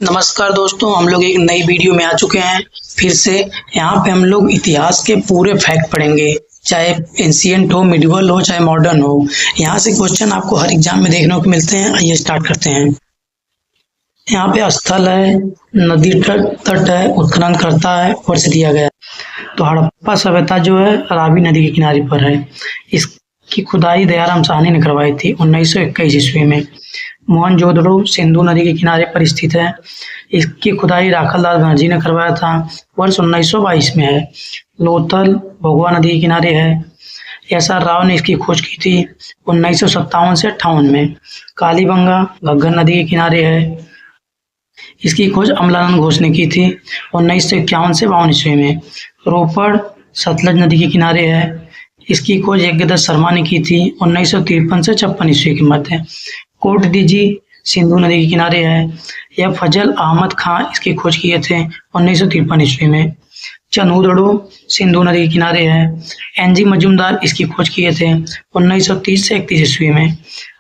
नमस्कार दोस्तों, हम लोग एक नई वीडियो में आ चुके हैं फिर से। यहाँ पे हम लोग इतिहास के पूरे फैक्ट पढ़ेंगे, चाहे एंशियंट हो, मिडिवल हो, चाहे मॉडर्न हो। यहाँ से क्वेश्चन आपको हर एग्जाम में देखने को मिलते हैं। आइए स्टार्ट करते हैं। यहाँ पे स्थल है, नदी तट है, उत्खनन करता है, वर्ष दिया गया है। तो हड़प्पा सभ्यता जो है रावी नदी के किनारे पर है। इसकी खुदाई दयाराम साहनी ने करवाई थी 1921 ईस्वी में। मोहनजोदड़ो सिंधु नदी के किनारे पर स्थित है। इसकी खुदाई राखलदास बनर्जी ने करवाया था, वर्ष 1922 में है। लोथल भोगवा नदी के किनारे है। एस.आर. राव ने इसकी खोज की थी 1957 से 58 में। कालीबंगा घग्गर नदी के किनारे है। इसकी खोज अमलानंद घोष ने की थी 1951 से 52 ईस्वी में। रोपड़ सतलज नदी के किनारे है। इसकी खोज यज्ञदत्त शर्मा ने की थी 1953 से 56 ईस्वी के मध्य। कोट दीजी सिंधु नदी के किनारे है। यह फजल अहमद खां इसकी खोज किए थे 1953 ईस्वी में। चनूदड़ो सिंधु नदी के किनारे है। एन.जी. मजूमदार इसकी खोज किए थे 1930 से 31 ईस्वी में।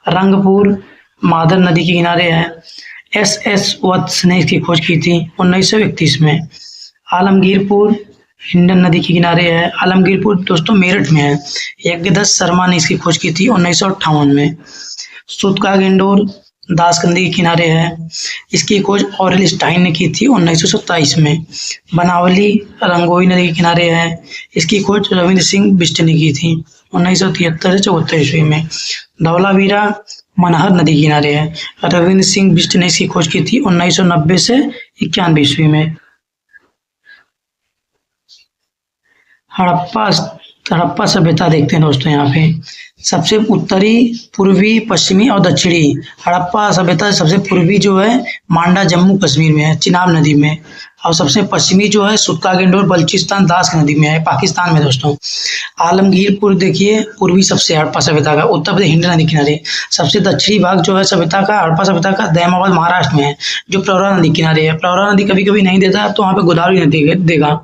रंगपुर मादर नदी के किनारे है। एस.एस. वत्स ने इसकी खोज की थी 1931 में। आलमगीरपुर हिंडन नदी के किनारे है। आलमगीरपुर दोस्तों मेरठ में है। यज्ञदत्त शर्मा ने इसकी खोज की थी 1958 में। सुतका गेंडोर दास नदी के किनारे है। इसकी खोज ऑरेल स्टाइन ने की थी 1927 में। बनावली रंगोई नदी के किनारे है। इसकी खोज रविंद्र सिंह बिष्ट ने की थी 1973 से 74 ईस्वी में। धौलावीरा मनहर नदी के किनारे है। रविंद्र सिंह बिष्ट ने इसकी खोज की थी 1990 से 91 ईस्वी में। हड़प्पा सभ्यता देखते हैं दोस्तों। यहाँ पे सबसे उत्तरी, पूर्वी, पश्चिमी और दक्षिणी हड़प्पा सभ्यता सबसे पूर्वी जो है मांडा जम्मू कश्मीर में है, चिनाब नदी में। और सबसे पश्चिमी जो है सुतका गेंडोर बलूचिस्तान दास नदी में है, पाकिस्तान में दोस्तों। आलमगीरपुर देखिए पूर्वी सबसे हड़प्पा सभ्यता का, उत्तर प्रदेश हिंड नदी किनारे। सबसे दक्षिणी भाग जो है सभ्यता का, हड़प्पा सभ्यता का दैमाबाद महाराष्ट्र में है, जो प्रवरा नदी किनारे है। प्रवरा नदी कभी कभी नहीं देता तो वहाँ पे गोदावरी नदी देगा।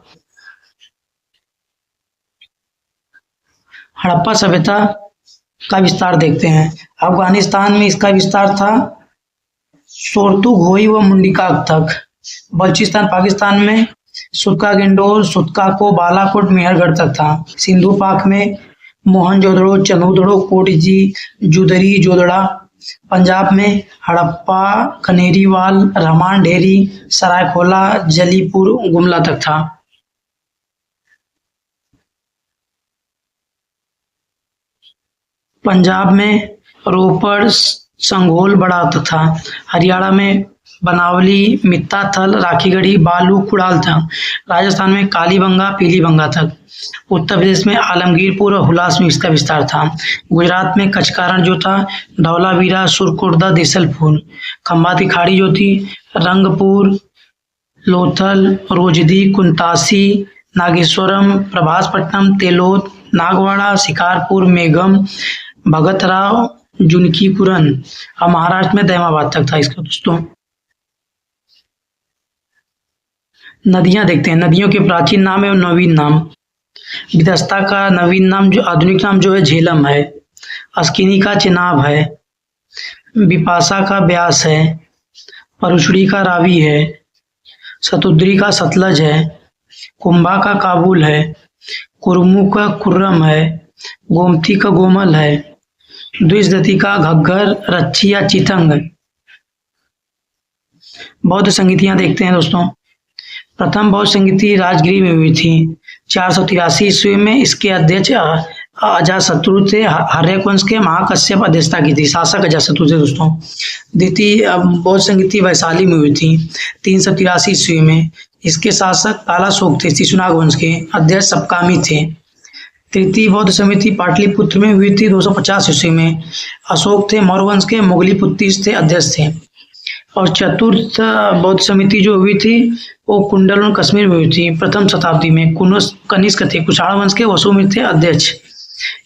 हड़प्पा सभ्यता का विस्तार देखते हैं। अफगानिस्तान में इसका विस्तार था सोरतुघोई व मुंडीकाक तक। बलूचिस्तान पाकिस्तान में सुतका गेंडोर, सुतकाको, बालाकोट, मेहरगढ़ तक था। सिंधु पाक में मोहनजोदड़ो, चनूदड़ो, कोटजी, जुदरी, जोदड़ा। पंजाब में हड़प्पा, कनेरीवाल, रहमान ढेरी, सरायखोला, जलीपुर, गुमला तक था। पंजाब में रोपड़, संघोल, बड़ा था। हरियाणा में बनावली, मित्ताथल, राखीगढ़ी, बालू, कुड़ाल था। राजस्थान में कालीबंगा, पीलीबंगा तक। उत्तर प्रदेश में आलमगीरपुर और हुलास में इसका विस्तार था। गुजरात में कचकारण जो था, धौलावीरा, सुरकुर्दा, देसलपुर। खंबाती खाड़ी जो थी, रंगपुर, लोथल, रोजदी, कुंतासी, नागेश्वरम, प्रभासपट्टनम, तेलोद, नागवाड़ा, शिकारपुर, मेघम, भगतराव, जुनकीपुरन। और महाराष्ट्र में दैमाबाद तक था इसका दोस्तों। नदियां देखते हैं। नदियों के प्राचीन नाम एवं नवीन नाम। विदस्ता का नवीन नाम जो आधुनिक नाम जो है झेलम है। अस्किनी का चिनाब है। बिपाशा का ब्यास है। परुचड़ी का रावी है। सतुद्री का सतलज है। कुंभा का काबुल है। कुरमू का कुर्रम है। गोमती का गोमल है। द्विजदती का घग्गर, रच्छी या चितंग। बौद्ध संगीतियां देखते हैं दोस्तों। प्रथम बौद्ध संगीति राजगिरी में हुई थी 483 ईस्वी में। इसके अध्यक्ष अजातशत्रु थे। हर्यक वंश के महाकश्यप अध्यक्षता की थी, शासक अजातशत्रु थे दोस्तों। द्वितीय बौद्ध संगीति वैशाली में हुई थी 383 ईस्वी में। इसके शासक कालाशोक थे, शिशुनाग वंश के। अध्यक्ष सपकामी थे। तृतीय बौद्ध समिति पाटलिपुत्र में हुई थी 250 ईस्वी में। अशोक थे, मौर्य वंश के। मुगलीपुत्तीस थे, अध्यक्ष थे। और चतुर्थ बौद्ध समिति जो हुई थी वो कुंडल कश्मीर में हुई थी प्रथम शताब्दी में। कनिष्क थे, कुषाण वंश के। वसुमित्र थे, अध्यक्ष।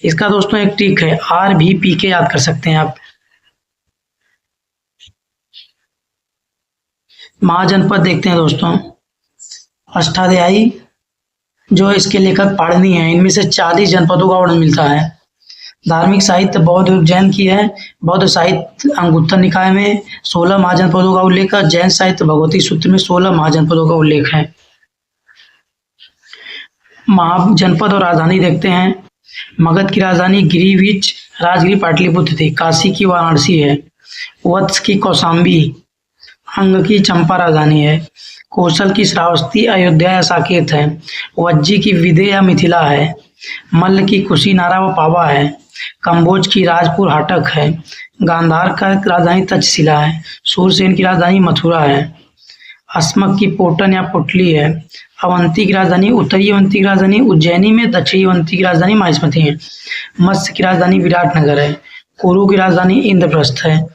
इसका दोस्तों एक ट्रिक है, RVP के याद कर सकते हैं आप। महाजनपद देखते हैं दोस्तों। अष्टाध्यायी जो इसके लेखक पाणिनि हैं, इनमें से 40 जनपदों का वर्णन मिलता है। धार्मिक साहित्य बौद्ध और जैन की है। बौद्ध साहित्य अंगुत्तर निकाय में 16 महाजनपदों का उल्लेख है। जैन साहित्य भगवती सूत्र में 16 महाजनपदों का उल्लेख है। महाजनपद और राजधानी देखते हैं। मगध की राजधानी गिरिविच राजगिरी पाटलिपुत्र थी। काशी की वाराणसी है। वत्स की कौशाम्बी, अंग की चंपा राजधानी है। कौशल की श्रावस्ती अयोध्या या साकेत है। वज्जी की विदे या मिथिला है। मल्ल की कुशीनारा व पावा है। कंबोज की राजपुर हाटक है। गांधार का राजधानी तक्षशिला है। सूरसेन की राजधानी मथुरा है। अस्मक की पोटन या पुटली है। अवंती की राजधानी, उत्तरी अवंती की राजधानी उज्जैनी में, दक्षिणी अवंती की राजधानी माहिष्मती है। मत्स्य की राजधानी विराटनगर है। कुरु की राजधानी इंद्रप्रस्थ है।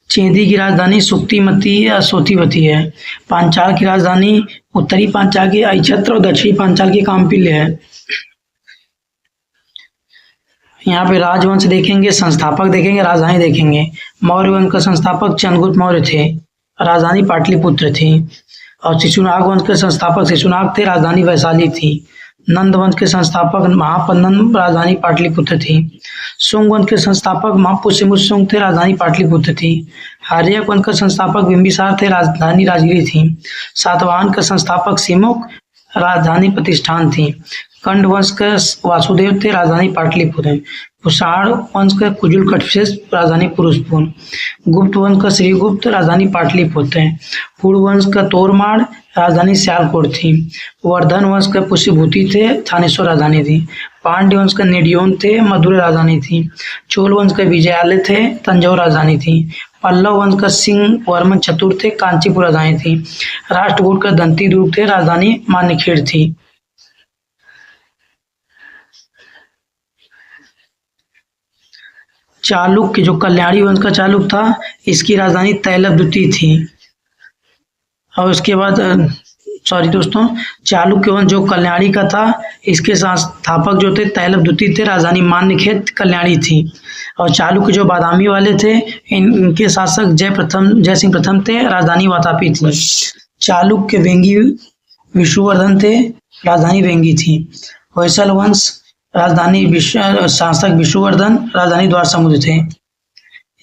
चेदी की राजधानी सुक्तिमती या सोतिवती है। पांचाल की राजधानी उत्तरी पांचाल की अहिछत्र और दक्षिणी पांचाल की काम्पिल्य है। यहाँ पे राजवंश देखेंगे, संस्थापक देखेंगे, राजधानी देखेंगे। मौर्य वंश का संस्थापक चंद्रगुप्त मौर्य थे, राजधानी पाटलिपुत्र थी। और शिशुनाग वंश के संस्थापक शिशुनाग थे, राजधानी वैशाली थी। नंद वंश के संस्थापक महापन्नन, राजधानी पाटलिपुत्र थी। शुंग वंश के संस्थापक महापुष्यमुत शुंग थे, राजधानी पाटलिपुत्र थी। आर्यक वंश का संस्थापक बिंबिसार थे, राजधानी राजगिरी थी। सातवाहन का संस्थापक सिमुक, राजधानी प्रतिष्ठान थी। कंड वंश के वासुदेव थे, राजधानी पाटलिपुत्र। कुषाण वंश का कुजुल कटविशेष, राजधानी पुरुषपुर। गुप्त वंश का श्रीगुप्त, राजधानी पाटलिपुत्र। पूर्व वंश का तोरमाड़, राजधानी सियालकोट थी। वर्धन वंश का पुष्यभूति थे, थानेश्वर राजधानी थी। पांड्य वंश का नेडियोन थे, मधुरै राजधानी थी। चोल वंश का विजयालय थे, तंजौर राजधानी थी। पल्लव वंश का सिंह वर्मन चतुर थे, कांचीपुर राजधानी थी। राष्ट्रकूट का दंती दुर्ग थे, राजधानी मान्यखेड़ थी। चालुक्य जो कल्याणी वंश का चालुक्य था, इसकी राजधानी तैलबद्युति थी। और उसके बाद सॉरी दोस्तों, चालुक्य वंश जो कल्याणी का था, इसके संस्थापक जो थे तैलबद्युति थे, राजधानी मान्यखेड़ कल्याणी थी। और चालुक्य जो बादामी वाले थे, इनके शासक जय सिंह प्रथम थे, राजधानी वातापी थी। चालुक्य वेंगी विष्णुवर्धन थे, राजधानी वेंगी थी। होयसल वंश राजधानी शासक विष्णुवर्धन, राजधानी द्वार समुद्र थे।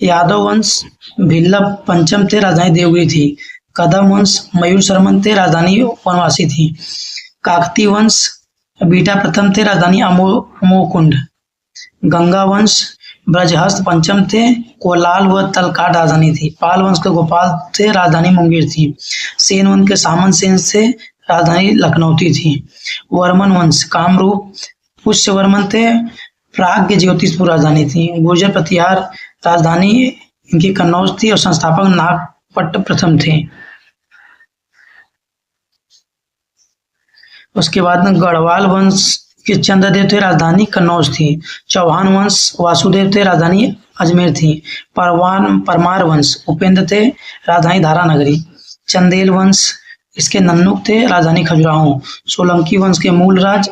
यादव वंश भिल्ल पंचम थे, राजधानी देवगिरी थी। कदम वंश मयूर शर्मन थे, राजधानी वनवासी थी। काकती वंश बीटा प्रथम थे, राजधानी अमोकुंड। गंगा वंश ब्रजहस्त पंचम थे, कोलाल व तलकाट राजधानी थी। पाल वंश के गोपाल थे, राजधानी मुंगेर थी। सेन वंश के सामंत सेन से, राजधानी लखनऊती थी। वर्मन वंश कामरूप पुष्यवर्मन थे, प्राग के ज्योतिषपुर राजधानी थी। गुर्जर प्रतिहार राजधानी इनकी कन्नौज थी और संस्थापक नागपट्ट प्रथम थे। उसके बाद में गढ़वाल वंश के चंद्रदेव थे, राजधानी कन्नौज थी। चौहान वंश वासुदेव थे, राजधानी अजमेर थी। परमार वंश उपेंद्र थे, राजधानी धारानगरी। चंदेल वंश इसके नन्नुक थे, राजधानी खजुराहो। सोलंकी वंश के मूलराज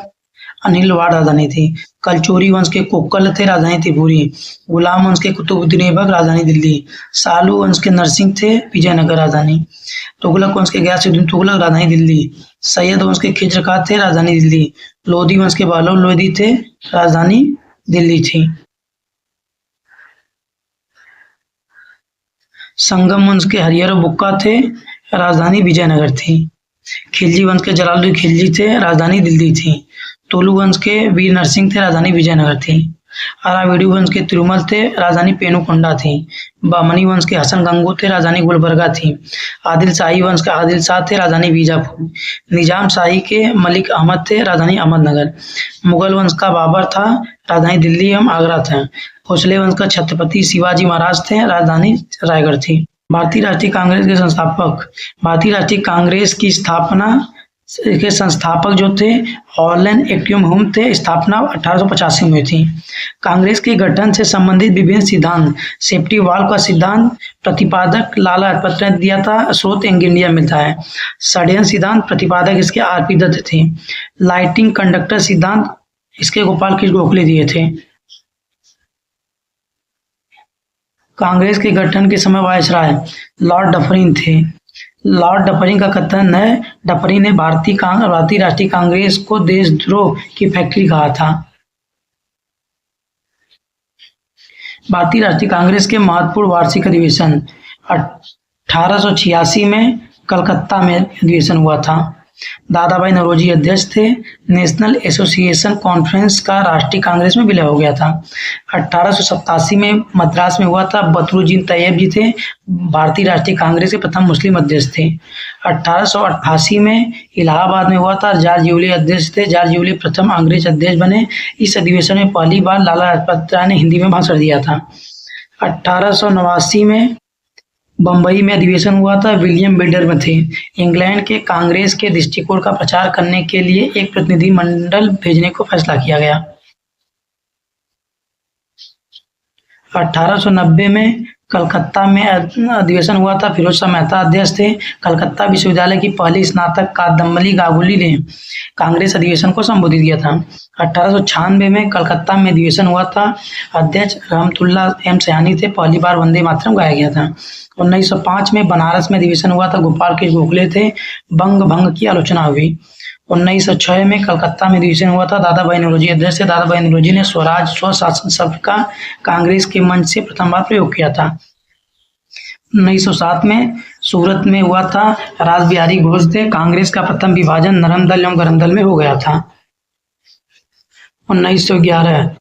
अनिलवाड़ राजधानी थी। कलचोरी वंश के कोक्कल थे, राजधानी त्रिपुरी। गुलाम वंश के कुतुबुद्दीन ऐबक, राजधानी दिल्ली। सालू वंश के नरसिंह थे, विजयनगर राजधानी। तुगलक वंश के गयासुद्दीन तुगलक, राजधानी दिल्ली। सैयद वंश के खिज्र खां थे, राजधानी दिल्ली। लोधी वंश के बहलोल लोधी थे, राजधानी दिल्ली थी। संगम वंश के हरिहर बुक्का थे, राजधानी विजयनगर थी। खिलजी वंश के जलालुद्दीन खिलजी थे, राजधानी दिल्ली थी। तोलू वंश के वीर नरसिंह थे, राजधानी विजयनगर थी। अरावली वंश के तिरुमल थे, राजधानी पेनुकोंडा थी। बामनी वंश के हसन गंगू थे, राजधानी गुलबर्गा थी। आदिल शाही वंश के आदिल शाह थे, राजधानी बीजापुर। निजाम शाही के मलिक अहमद थे, राजधानी अहमदनगर। मुगल वंश का बाबर था, राजधानी दिल्ली एवं आगरा था। भोसले वंश का छत्रपति शिवाजी महाराज थे, राजधानी रायगढ़ थी। भारतीय राष्ट्रीय कांग्रेस के संस्थापक, भारतीय राष्ट्रीय कांग्रेस की स्थापना के संस्थापक जो थे हॉलन एक्टियम होम थे, स्थापना 1885 में हुई थी। कांग्रेस के गठन से संबंधित विभिन्न सिद्धांत, सेफ्टी वाल्व का सिद्धांत प्रतिपादक लाला लाजपत ने दिया था, स्रोत यंग इंडिया मिलता है। षड्यंत्र सिद्धांत प्रतिपादक इसके आरपी दत्त थे। लाइटिंग कंडक्टर सिद्धांत इसके गोपाल कृष्ण गोखले दिए थे। कांग्रेस के गठन के समय वायसराय लॉर्ड डफरिन थे। लॉर्ड डफरिन का कथन है, डफरिन ने भारतीय राष्ट्रीय कांग्रेस को देशद्रोह की फैक्ट्री कहा था। भारतीय राष्ट्रीय कांग्रेस के महत्वपूर्ण वार्षिक अधिवेशन 1886 में कलकत्ता में अधिवेशन हुआ था। दादा भाई नौरोजी अध्यक्ष थे। नेशनल एसोसिएशन कॉन्फ्रेंस का राष्ट्रीय कांग्रेस में विलय हो गया था। 1887 में मद्रास में हुआ था। बदरुद्दीन तैयब जी थे भारतीय राष्ट्रीय कांग्रेस के प्रथम मुस्लिम अध्यक्ष थे। 1888 में इलाहाबाद में हुआ था। जॉर्ज यूले अध्यक्ष थे। जॉर्ज यूले प्रथम अंग्रेज अध्यक्ष बने। इस अधिवेशन में पहली बार लाला लाजपत राय ने हिंदी में भाषण दिया था। 1889 में बम्बई में अधिवेशन हुआ था। विलियम बेल्डर में थे। इंग्लैंड के कांग्रेस के दृष्टिकोण का प्रचार करने के लिए एक प्रतिनिधि मंडल भेजने को फैसला किया गया। 1890 में कलकत्ता में अधिवेशन हुआ था। फिरोज शाह मेहता अध्यक्ष थे। कलकत्ता विश्वविद्यालय की पहली स्नातक कादम्बली गांगुली ने कांग्रेस अधिवेशन को संबोधित किया था। 1896 में कलकत्ता में अधिवेशन हुआ था। अध्यक्ष रहमतुल्लाह एम सयानी थे। पहली बार वंदे मातरम गाया गया था। 1905 में बनारस में अधिवेशन हुआ था। गोपाल कृष्ण गोखले थे। बंग भंग की आलोचना हुई। 1906 में कलकत्ता में अधिवेशन हुआ था। दादा भाई नौरोजी अध्यक्ष थे। दादा भाई नौरोजी ने स्वराज स्वशासन शब्द का कांग्रेस के मंच से प्रथम बार प्रयोग किया था। 1907 में सूरत में हुआ था। राज बिहारी घोष थे। कांग्रेस का प्रथम विभाजन नरम दल एवं गरम दल में हो गया था। 1911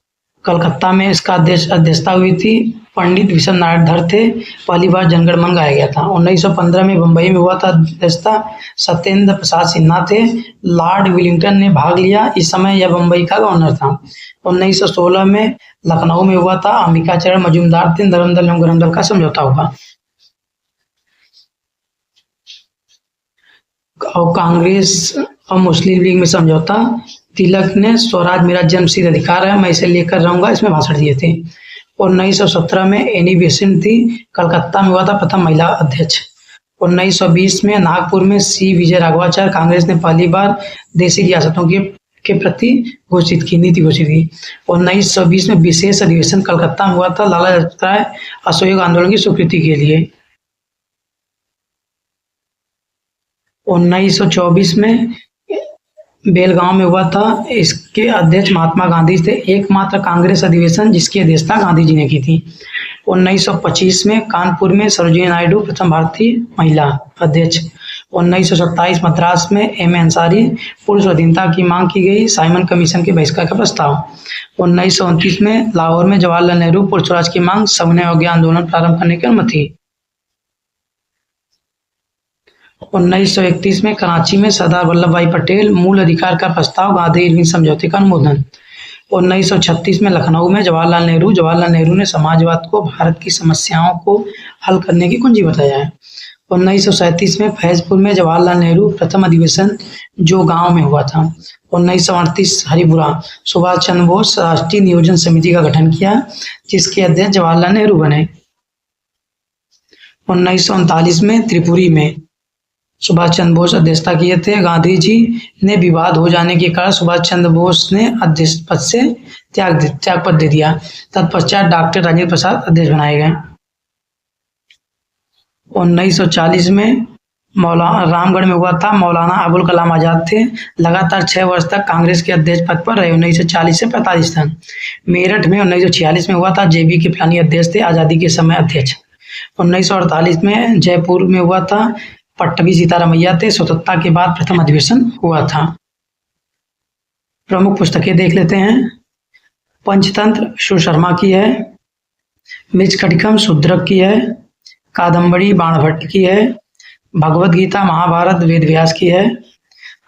कलकत्ता में इसका अध्यक्षता हुई थी। पंडित विश्व नारायण धर थे। पहली बार जनगण मन गाया गया था। 1915 में बम्बई में हुआ था। अध्यक्षता सत्येंद्र प्रसाद सिन्हा थे। लॉर्ड विलिंगटन ने भाग लिया। इस समय यह बम्बई का गवर्नर था। 1916 में लखनऊ में हुआ था। अंबिकाचरण मजूमदार थे। नरम दल एवं गरम दल का समझौता हुआ। और कांग्रेस और मुस्लिम लीग में समझौता। तिलक ने स्वराज मेरा जन्मसिद्ध अधिकार है, मैं इसे लेकर रहूंगा, इसमें भाषण दिए थे। 1917 में एनी बेसेंट थी। कलकत्ता में हुआ था प्रथम महिला अध्यक्ष। 1920 में नागपुर में सी विजय राघवाचार्य कांग्रेस ने पहली बार देशी रियासतों के प्रति नीति घोषित की। 1920 में विशेष अधिवेशन कलकत्ता में हुआ था। लाला लाजपत राय असहयोग आंदोलन की स्वीकृति के लिए। 1924 में बेलगांव में हुआ था। इसके अध्यक्ष महात्मा गांधी थे। एकमात्र कांग्रेस अधिवेशन जिसकी अध्यक्षता गांधी जी ने की थी। 1925 में कानपुर में सरोजिनी नायडू प्रथम भारतीय महिला अध्यक्ष। 1927 मद्रास में एम ए अंसारी पूर्व स्वाधीनता की मांग की गई। साइमन कमीशन के बहिष्कार का प्रस्ताव। 1929 में लाहौर में जवाहरलाल नेहरू पूर्ण स्वराज की मांग सविनय अवज्ञा आंदोलन प्रारंभ करने की अनुमति। 1931 में कराची में सरदार वल्लभ भाई पटेल मूल अधिकार का प्रस्ताव गांधी इरविन समझौते का अनुमोदन। 1936 में लखनऊ में जवाहरलाल नेहरू ने समाजवाद को भारत की समस्याओं को हल करने की कुंजी बताया है। 1937 में फैजपुर में जवाहरलाल नेहरू प्रथम अधिवेशन जो गांव में हुआ था। 1938 हरिपुरा सुभाष चंद्र बोस राष्ट्रीय नियोजन समिति का गठन किया जिसके अध्यक्ष जवाहरलाल नेहरू बने। 1939 में त्रिपुरी में सुभाष चंद्र बोस अध्यक्षता किए थे। गांधी जी ने विवाद हो जाने के कारण सुभाष चंद्र बोस ने अध्यक्ष पद से त्याग पद दे दिया। तत्पश्चात डॉक्टर राजेंद्र प्रसाद अध्यक्ष बनाए गए। 1940 में रामगढ़ में हुआ था। मौलाना अबुल कलाम आजाद थे। लगातार 6 वर्ष तक कांग्रेस के अध्यक्ष पद पर रहे। 1940 से 45 तक। मेरठ में 1946 में हुआ था। JB कृपलानी अध्यक्ष थे। आजादी के समय अध्यक्ष। 1948 में जयपुर में हुआ था। पट्टभी सीतारामैया थे। स्वतंत्रता के बाद प्रथम अधिवेशन हुआ था। प्रमुख पुस्तकें देख लेते हैं। पंचतंत्र विष्णु शर्मा की है। मृच्छकटिकम शूद्रक की है। कादम्बरी बाणभट्ट की है। भगवद गीता महाभारत वेद व्यास की है।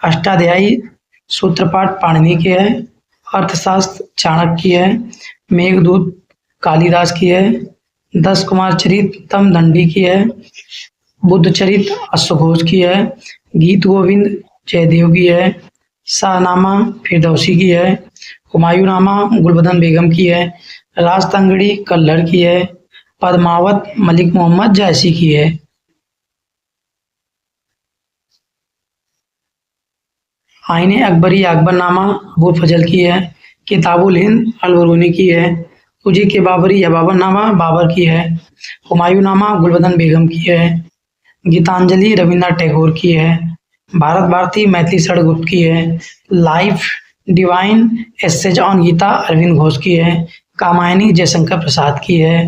अष्टाध्यायी सूत्रपाठ पाणिनि की है। अर्थशास्त्र चाणक्य की है। मेघदूत कालिदास की है। 10 कुमार चरित तम दंडी की है। बुद्ध चरित अश्वघोष की है। गीत गोविंद जयदेव की है। शाहनामा फिरदौसी की है। हुमायूंनामा गुलबदन बेगम की है। राजतंगड़ी कल्हड़ की है। पद्मावत मलिक मोहम्मद जायसी की है। आईने अकबरी अकबरनामा अबू फजल की है। किताबुल हिंद अल-बरूनी की है। तुझी के बाबरी या बाबरनामा बाबर की है। हुमायूंनामा गुलबदन बेगम की है। गीतांजलि रविन्द्रनाथ टैगोर की है। भारत भारती मैथिली सड़गुप्त की है। Life divine essays on Gita Arvind Ghosh की है। कामायनी जयशंकर प्रसाद की है।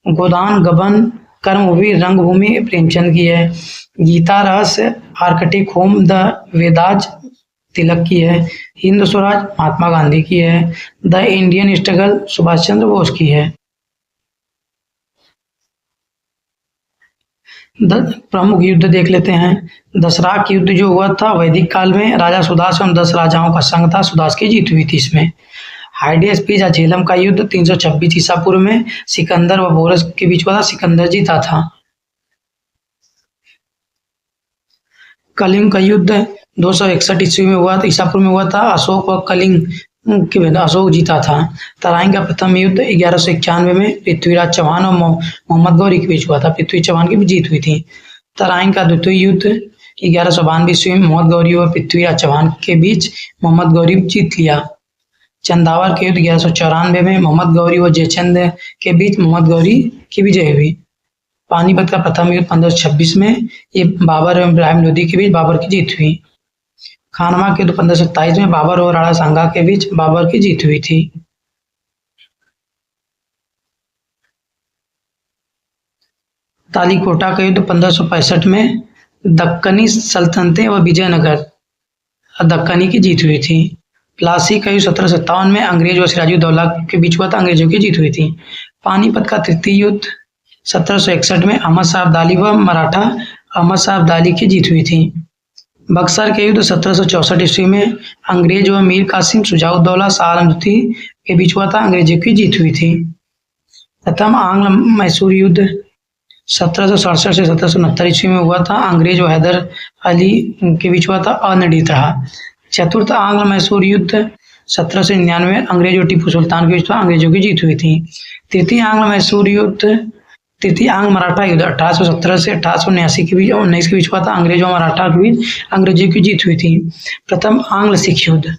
गोदान गबन कर्मभूमि रंगभूमि प्रेमचंद की है। गीता रहस्य आर्कटिक होम द वेदाज तिलक की है। हिंद स्वराज महात्मा गांधी की है। The Indian struggle Subhash Chandra Bose की है। प्रमुख युद्ध देख लेते हैं। दसराक युद्ध जो हुआ था वैदिक काल में, राजा सुदास एवं 10 राजाओं का संघ था, सुदास की जीत हुई थी इसमें। हाइडेस्पिस या झेलम का युद्ध 326 ईसा पूर्व में सिकंदर व बोरस के बीच हुआ था, सिकंदर जीता था। कलिंग का युद्ध 261 ईस्वी में हुआ था, ईसा पूर्व में हुआ था, अशोक व कलिंग के अशोक जीता था। तराइन का प्रथम युद्ध 1191 में पृथ्वीराज चौहान और मोहम्मद गौरी के बीच हुआ था, पृथ्वी चौहान की भी जीत हुई थी। तराइन का द्वितीय युद्ध 1192 ईस्वी में मोहम्मद गौरी और पृथ्वीराज चौहान के बीच मोहम्मद गौरी जीत लिया। चंदावर के युद्ध 1194 में मोहम्मद गौरी व जयचंद के बीच मोहम्मद गौरी की विजय हुई। पानीपत का प्रथम युद्ध 1526 में ये बाबर एवं इब्राहिम लोदी के बीच बाबर की जीत हुई। खानवा के युद्ध 1527 में बाबर और राणा सांगा के बीच बाबर की जीत हुई थी। तालीकोटा का युद्ध 1565 में दक्कनी सल्तनतें व विजयनगर दक्कनी की जीत हुई थी। प्लासी का युद्ध 1757 में अंग्रेज व सिराजुद्दौला के बीच हुआ था, अंग्रेजों की जीत हुई थी। पानीपत का तृतीय युद्ध 1761 में अहमद साहब दाली व मराठा अहमद साहब दाली की जीत हुई थी। बक्सर के युद्ध 1764 ईस्वी में अंग्रेज व मीर कासिम शुजाउद्दौला शाह आलम द्वितीय के बीच हुआ था, अंग्रेजों की जीत हुई थी। प्रथम आंग्ल मैसूर युद्ध 1767 से 1769 ईस्वी में हुआ था, अंग्रेज व हैदर अली के बीच हुआ था, अनिर्णीत रहा। चतुर्थ आंग्ल मैसूर युद्ध 1799 में अंग्रेज और टीपू सुल्तान के बीच था, अंग्रेजों की जीत हुई थी। तृतीय आंग्ल मराठा युद्ध 1817 से 1879 के बीच 19 के बीच हुआ था, अंग्रेजों और मराठा के बीच अंग्रेजों की जीत हुई थी। प्रथम आंग्ल सिख युद्ध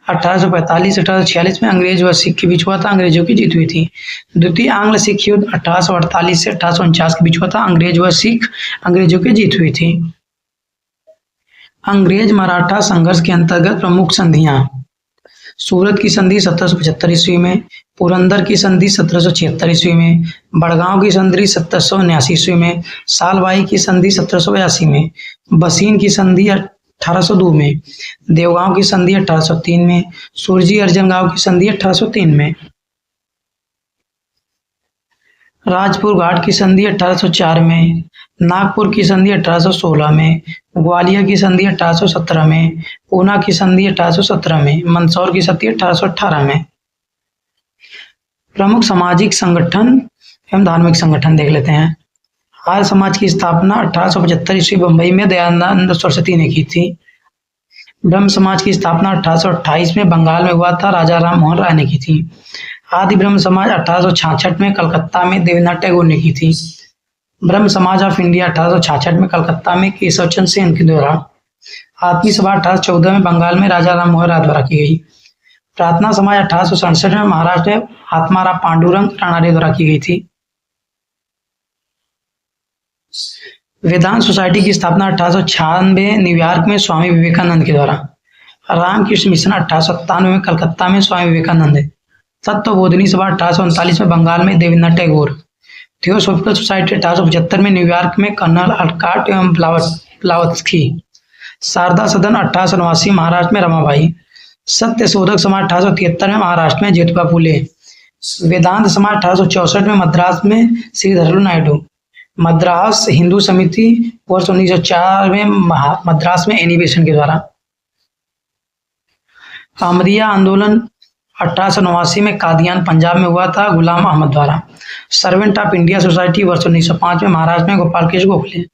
1845 से 1846 में अंग्रेज व सिख के बीच हुआ था, अंग्रेजों की जीत हुई थी। द्वितीय आंग्ल सिख युद्ध 1848 से 1849 के बीच हुआ था, अंग्रेज व सिख अंग्रेजों की जीत हुई थी। अंग्रेज मराठा संघर्ष के अंतर्गत प्रमुख संधियां: सूरत की संधि 1775 ईस्वी में, पुरंदर की संधि 1776 ईस्वी में, बड़गांव की संधि 1779 ईस्वी में, सालबाई की संधि 1782 में, बसीन की संधि 1802 में, देवगांव की संधि 1803 में, सुरजी अर्जन गांव की संधि 1803 में, राजपुर घाट की संधि 1804 में, नागपुर की संधि 1816 में, ग्वालियर की संधि 1817 में, ऊना की संधि 1817 में, मंदसौर की संधि 1818 में। प्रमुख सामाजिक संगठन एवं धार्मिक संगठन देख लेते हैं। आर्य समाज की स्थापना 1875 ईस्वी बंबई में दयानंद सरस्वती ने की थी। ब्रह्म समाज की स्थापना 1828 में बंगाल में हुआ था, राजा राम मोहन राय ने की थी। आदि ब्रह्म समाज 1866 में कलकत्ता में देवेंद्रनाथ टैगोर ने की थी। ब्रह्म समाज ऑफ इंडिया 1866 में कलकत्ता में केशव चंद्र सेन के द्वारा। आत्मी सभा 1814 में बंगाल में राजा राम मोहन राय द्वारा की गई। प्रार्थना समाज 1867 में महाराष्ट्र में आत्माराम पांडुरंग राणाडे द्वारा की गई थी। वेदांत सोसाइटी की स्थापना 1896 न्यूयॉर्क में स्वामी विवेकानंद के द्वारा। रामकृष्ण मिशन 1897 में कलकत्ता में स्वामी विवेकानंद। तत्वबोधिनी सभा 1839 में बंगाल में देवेंद्रनाथ टैगोर। थियोसॉफिकल सोसाइटी 1875 में न्यूयॉर्क में कर्नल अल्काट एवं ब्लावत्स्की। शारदा सदन 1889 महाराष्ट्र में रमाबाई। सत्य शोधक समाज 1873 में महाराष्ट्र में ज्योतिबा फुले। वेदांत समाज 1864 में मद्रास में श्रीधर नायडू। मद्रास हिंदू समिति वर्ष 1904 में मद्रास में एनी बेसेंट के द्वारा। अहमदिया आंदोलन 1889 में कादियान पंजाब में हुआ था, गुलाम अहमद द्वारा। सर्वेंट ऑफ इंडिया सोसाइटी वर्ष 1905 में महाराष्ट्र में Gopal Krishna Gokhale.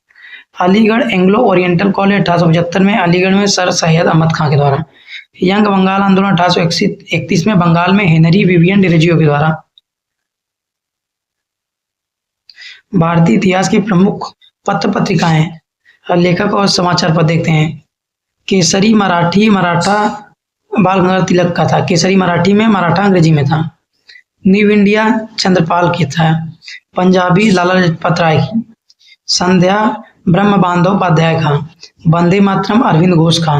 Aligarh Anglo oriental college 1875 में अलीगढ़ में सर सैयद अहमद खां के द्वारा। यंग बंगाल आंदोलन 1831 में बंगाल में हेनरी विवियन डिरेजियो के द्वारा। भारतीय इतिहास की प्रमुख पत्र पत्रिकाएं, लेखक और समाचार पत्र देखते हैं। केसरी मराठी मराठा बाल गंगाधर तिलक का था, केसरी मराठी में, मराठा अंग्रेजी में था। न्यू इंडिया चंद्रपाल की था। पंजाबी लाला लाजपत राय की। संध्या ब्रह्म बांधोपाध्याय का, वंदे मातरम अरविंद घोष का,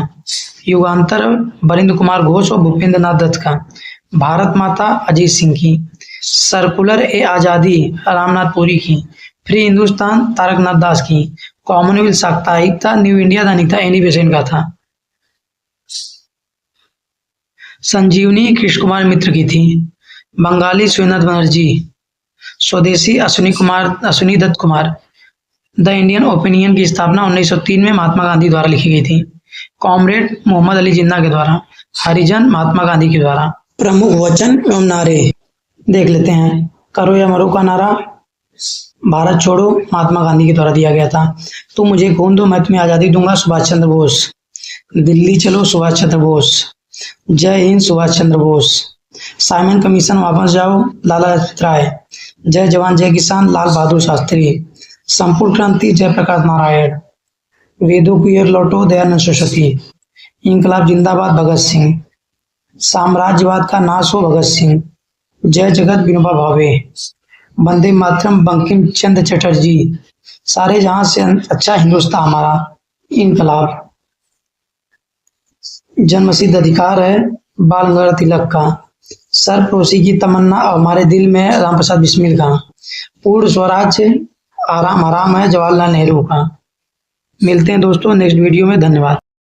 युगांतर वरिंद्र कुमार घोष और भूपेंद्र नाथ दत्त का, भारत माता अजीत सिंह की, सर्कुलर ए आजादी रामनाथ पुरी की, फ्री हिंदुस्तान तारकनाथ दास की, कॉमनवेल्थ साप्ताहिकता न्यू इंडिया दैनिक था एनी बेसेंट का था, संजीवनी कृष्ण कुमार मित्र की थी, Bengali Surendranath Banerjee, Swadeshi Ashwini Dutt Kumar, the Indian opinion की स्थापना 1903 में महात्मा गांधी द्वारा लिखी गई थी, कॉमरेड मोहम्मद अली जिन्ना के द्वारा, हरिजन महात्मा गांधी के द्वारा। प्रमुख वचन एवं नारे देख लेते हैं। करो या मरो का नारा भारत छोड़ो महात्मा गांधी के द्वारा दिया गया था। तुम मुझे खून दो मैं तुम्हें आजादी दूंगा सुभाष चंद्र बोस, दिल्ली चलो सुभाष चंद्र बोस, जय हिंद सुभाष चंद्र बोस, साइमन कमीशन वापस जाओ लाला लाजपत राय, जय जवान जय किसान लाल बहादुर शास्त्री, संपूर्ण क्रांति जयप्रकाश नारायण, वेदों की ओर लौटो दयानंद सरस्वती, इंकलाब जिंदाबाद भगत सिंह, साम्राज्यवाद का नाश हो भगत सिंह, जय जगत विनोबा भावे, वंदे मातरम बंकिम चंद्र चटर्जी, सारे जहां से अच्छा हिंदुस्तान हमारा, इंकलाब, जन्मसिद्ध अधिकार है बाल गंगाधर तिलक का, सरफरोशी की तमन्ना हमारे दिल में राम प्रसाद बिस्मिल का, पूर्ण स्वराज आराम आराम है जवाहरलाल नेहरू का। मिलते हैं दोस्तों नेक्स्ट वीडियो में, धन्यवाद।